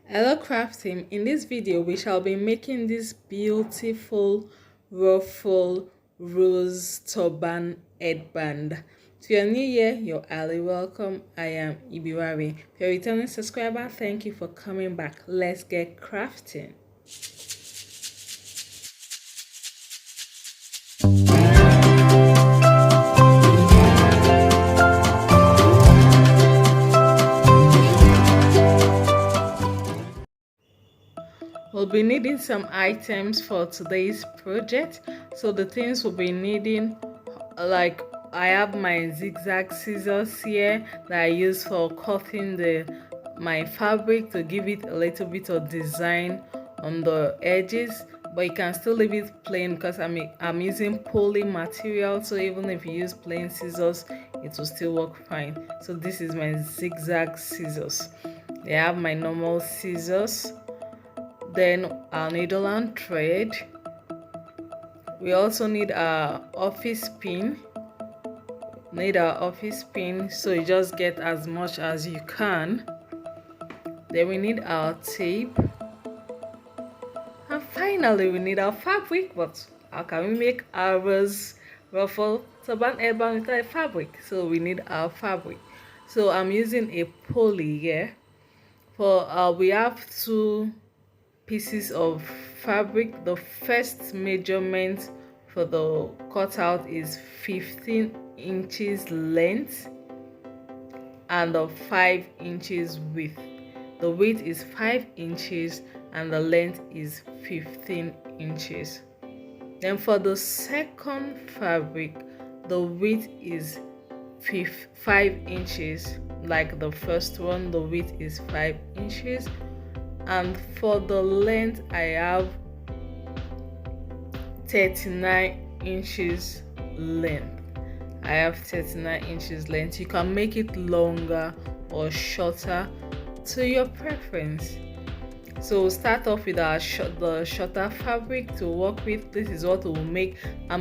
Hello Kraft team, in this video we shall be making this beautiful ruffle rose turban headband. If you're new here, you're highly welcome. I am Ibiwari. If you're a returning subscriber, thank you for coming back. Let's get crafting. We'll be needing some items for today's project. So the things we'll be needing, like I have my zigzag scissors here that I use for cutting my fabric to give it a little bit of design on the edges, but you can still leave it plain because I'm using poly material, so even if you use plain scissors it will still work fine. So this is my zigzag scissors. I have my normal scissors, then our needle and thread. We also need our office pin. So you just get as much as you can. Then we need our tape, and finally we need our fabric. But how can we make our Rose Ruffle Turban Headband without fabric? So we need our fabric. So I'm using a poly here. We have two pieces of fabric. The first measurement for the cutout is 15 inches length and 5 inches width. The width is 5 inches and the length is 15 inches. Then for the second fabric, the width is 5 inches. Like the first one, the width is 5 inches, and for the length I have 39 inches length. I have 39 inches length. You can make it longer or shorter to your preference. So we'll start off with the shorter fabric to work with. This is what we'll make.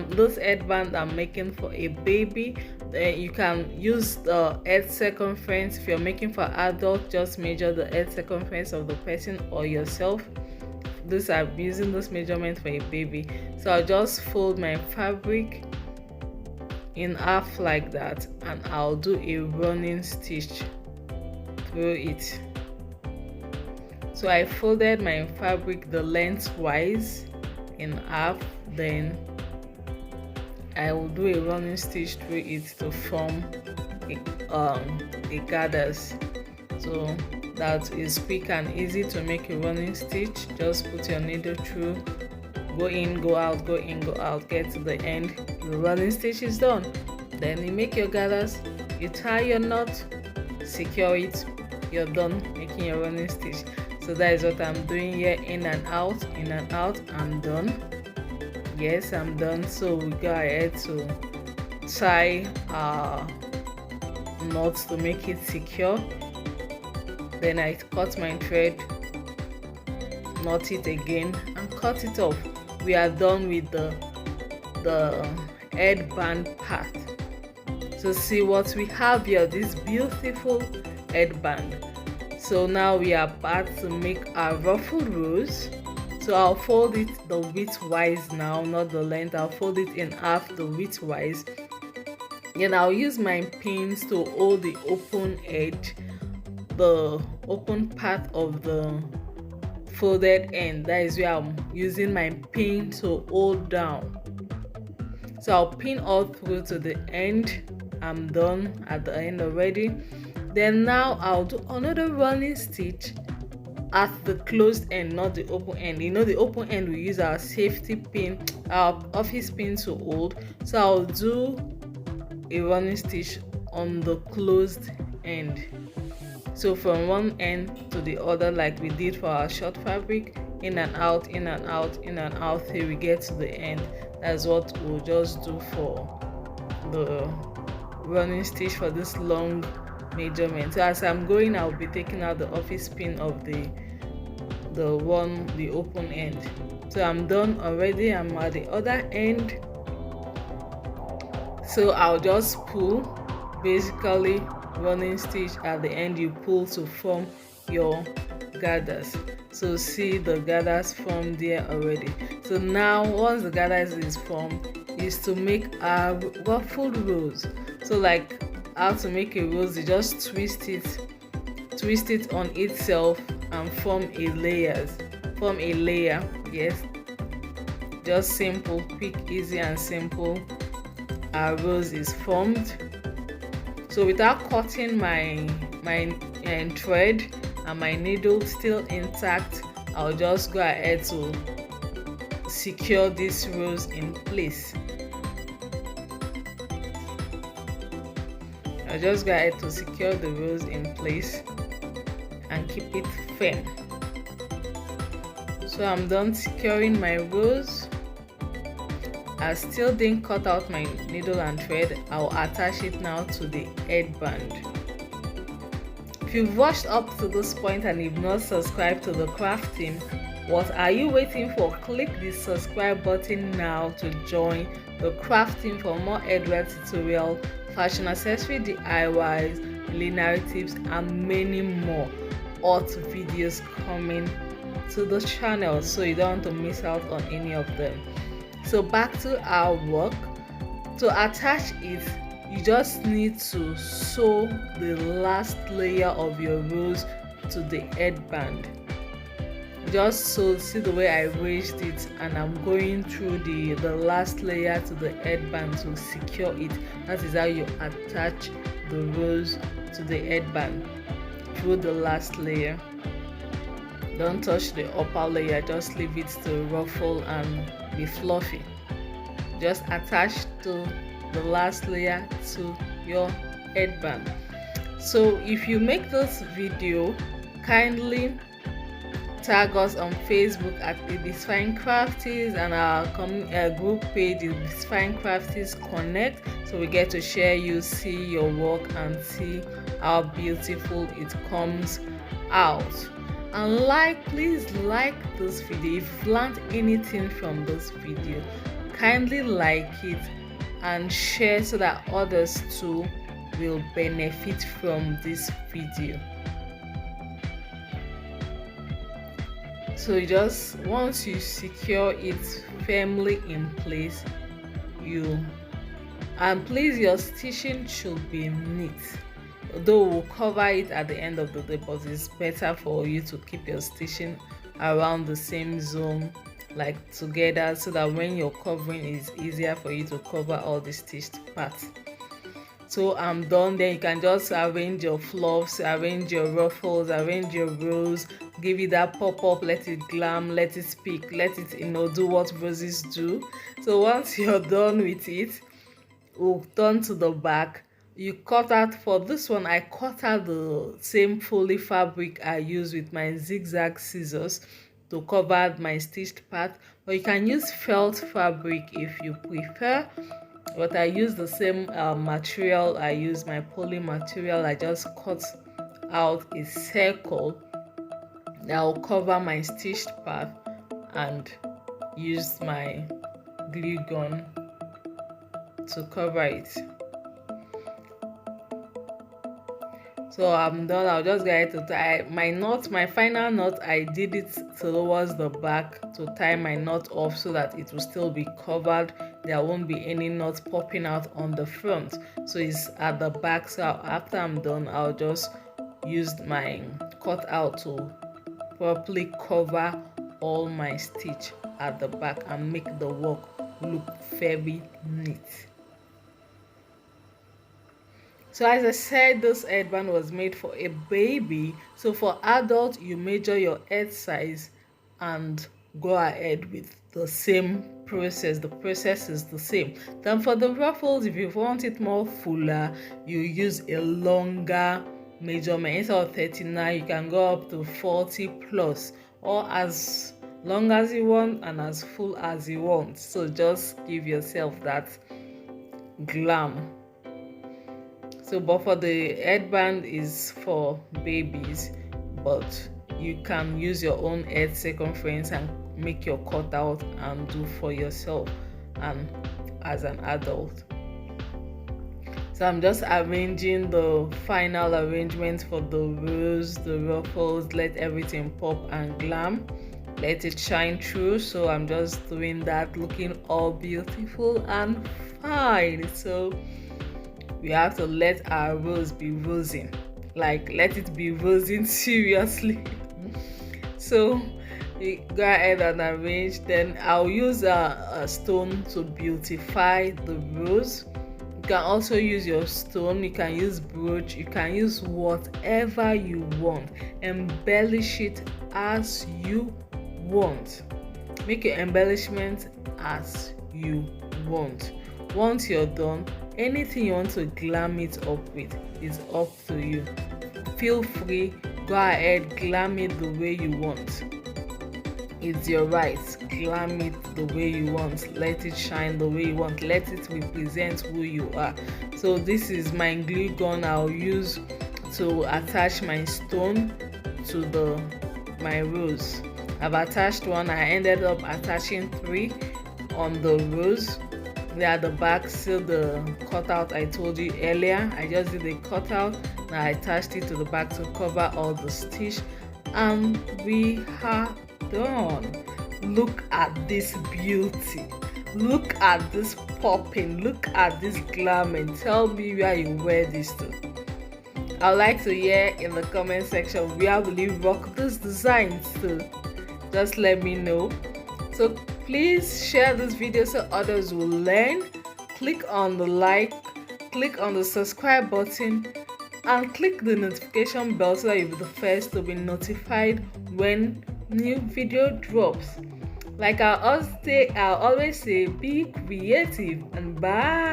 This headband I'm making for a baby. You can use the head circumference. If you're making for adult, just measure the head circumference of the person or yourself. I'm using this measurement for a baby. So I'll just fold my fabric in half like that, and I'll do a running stitch through it. So I folded my fabric the lengthwise in half, then I will do a running stitch through it to form the gathers. So that is quick and easy to make a running stitch. Just put your needle through, go in, go out, go in, go out, get to the end. The running stitch is done. Then you make your gathers, you tie your knot, secure it, you're done making your running stitch. So that is what I'm doing here. In and out, in and out. I'm done. Yes, I'm done. So we go ahead to tie our knots to make it secure. Then I cut my thread, knot it again, and cut it off. We are done with the headband part. So see what we have here, this beautiful headband. So now we are about to make our ruffle rose. So I'll fold it the widthwise now, not the length. I'll fold it in half the widthwise. Then I'll use my pins to hold the open edge, the open part of the folded end. That is where I'm using my pin to hold down. So I'll pin all through to the end. I'm done at the end already. Then now I'll do another running stitch at the closed end, not the open end. You know, the open end we use our safety pin, our office pin to hold. So I'll do a running stitch on the closed end. So from one end to the other, like we did for our short fabric, in and out, in and out, in and out till we get to the end. That's what we'll just do for the running stitch for this long measurement. So as I'm going, I'll be taking out the office pin of the open end. So I'm done already. I'm at the other end. So I'll just pull, basically running stitch at the end. You pull to form your gathers. So see the gathers formed there already. So now once the gathers is formed, is to make a ruffled rose. So like how to make a rose, you just twist it on itself and form a layer. Yes, just simple, quick, easy and simple. Our rose is formed. So without cutting my thread and my needle still intact, I'll just go ahead to secure this rose in place. I'll just go ahead to secure the rose in place and keep it firm. So I'm done securing my rose. I still didn't cut out my needle and thread. I'll attach it now to the headband. If you've watched up to this point and you've not subscribed to the Kraft team, what are you waiting for? Click the subscribe button now to join the Kraft team for more headwear tutorial, fashion accessory DIYs, culinary tips and many more hot videos coming to the channel, so you don't want to miss out on any of them. So back to our work. To attach it, you just need to sew the last layer of your rose to the headband. Just sew, see the way I raised it, and I'm going through the last layer to the headband to secure it. That is how you attach the rose to the headband, through the last layer. Don't touch the upper layer, just leave it to ruffle and be fluffy. Just attach to the last layer to your headband. So if you make this video, kindly tag us on Facebook at It's Fine Crafties, and our group page is It's Fine Crafties Connect, so we get to share you, see your work and see how beautiful it comes out. And please like this video. If you've learned anything from this video, kindly like it and share so that others too will benefit from this video. So just once you secure it firmly in place, please, your stitching should be neat. Though we'll cover it at the end of the day, but it's better for you to keep your stitching around the same zone, like together, so that when you're covering, it's easier for you to cover all the stitched parts. So I'm done. Then you can just arrange your fluffs, arrange your ruffles, arrange your rose, give it that pop-up, let it glam, let it speak, let it do what roses do. So once you're done with it, we'll turn to the back. You cut out, for this one I cut out the same foley fabric I used with my zigzag scissors to cover my stitched part, but you can use felt fabric if you prefer. But I use the same material. I use my poly material. I just cut out a circle that will cover my stitched part and use my glue gun to cover it. So I'm done. I'll just get to tie my knot. My final knot, I did it towards the back to tie my knot off so that it will still be covered. There won't be any knots popping out on the front. So it's at the back. So after I'm done, I'll just use my cutout to properly cover all my stitch at the back and make the work look very neat. So as I said, this headband was made for a baby. So for adult, you measure your head size and go ahead with the same process. The process is the same. Then for the ruffles, if you want it more fuller, you use a longer measurement. Instead of 39, you can go up to 40 plus, or as long as you want and as full as you want. So just give yourself that glam. So but for the headband is for babies, but you can use your own head circumference and make your cutout and do for yourself and as an adult. So So I'm just arranging the final arrangement for the rose, the ruffles, let everything pop and glam, let it shine through. So I'm just doing that, looking all beautiful and fine. So we have to let our rose be rosing, like let it be rosing seriously. So you go ahead and arrange. Then I'll use a stone to beautify the rose. You can also use your stone, you can use brooch, you can use whatever you want. Embellish it as you want. Make your embellishment as you want. Once you're done, anything you want to glam it up with is up to you. Feel free, go ahead, glam it the way you want. It's your right. Glam it the way you want, let it shine the way you want, let it represent who you are. So this is my glue gun I'll use to attach my stone to my rose. I've attached one. I ended up attaching 3 on the rose. They are the back, still the cutout I told you earlier. I just did a cutout. Now I attached it to the back to cover all the stitch, and we are done. Look at this beauty, look at this popping, look at this glam, and tell me where you wear this to. I'd like to hear in the comment section where will you rock this design to. Just let me know. So please share this video so others will learn. Click on the like, click on the subscribe button, and click the notification bell so that you'll be the first to be notified when new video drops. Like I always say, be creative, and bye.